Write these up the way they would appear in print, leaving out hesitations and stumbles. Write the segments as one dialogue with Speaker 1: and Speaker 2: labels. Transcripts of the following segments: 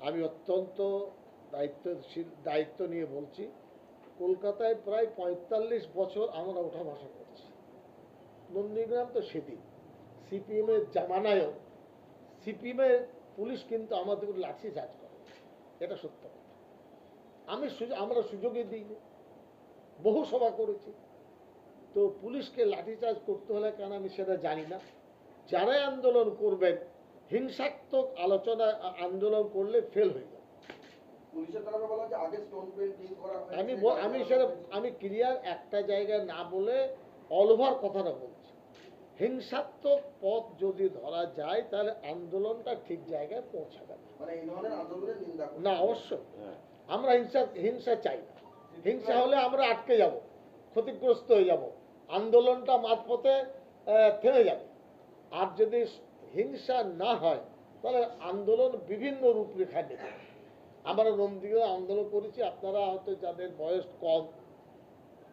Speaker 1: আমি অত্যন্ত দায়িত্ব নিয়ে বলছি, কলকাতায় প্রায় ৪৫ বছর আমরা ওঠা বসা করছি। নন্দীগ্রাম তো সেদিন সিপিএমের জামানায়ও সিপিএমের পুলিশ কিন্তু আমাদের উপর লাঠি চার্জ করে, এটা সত্য কথা। আমরা সুযোগই দিইনি, বহু সভা করেছি। তো পুলিশকে লাঠিচার্জ করতে হলে কেন আমি সেটা জানি না। যারাই আন্দোলন করবেন হিংসাত্মক আন্দোলন করলে ফেল হয়ে যাবে। আমি ক্লিয়ার একটা জায়গায় না বলে অল ওভার কথাটা বলছি। হিংসাত্মক পথ যদি ধরা যায় তাহলে আন্দোলনটা ঠিক জায়গায় পৌঁছাবে না। অবশ্যই আমরা হিংসা চাই না। হিংসা হলে আমরা আটকে যাব, ক্ষতিগ্রস্ত হয়ে যাব, আন্দোলনটা মাঝপথে থেমে যাবে। আর যদি হিংসা না হয় তাহলে আন্দোলন বিভিন্ন রূপরেখা নেবে। আমরা নন্দীগ্রামে আন্দোলন করেছি, আপনারা হয়তো যাদের বয়স কম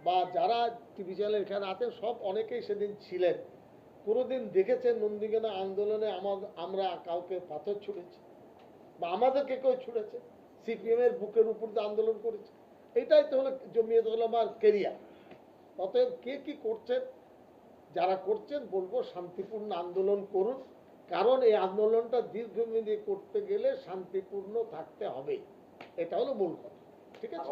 Speaker 1: বা যারা টিভি চ্যানেল এখানে আছেন সব অনেকেই সেদিন ছিলেন, কোনোদিন দেখেছেন নন্দীগ্রামে আন্দোলনে আমরা কাউকে পাথর ছুঁড়েছি বা আমাদেরকে কেউ ছুঁড়েছে? সিপিএমের বুকের উপর দিয়ে আন্দোলন করেছে। এটাই তো হলো জমিয়ত উলামার কেরিয়ার। অতএব কে কি করছেন, যারা করছেন বলবো শান্তিপূর্ণ আন্দোলন করুন, কারণ এই আন্দোলনটা দীর্ঘমেয়াদী করতে গেলে শান্তিপূর্ণ থাকতে হবে, এটা হলো মূল কথা। ঠিক আছে।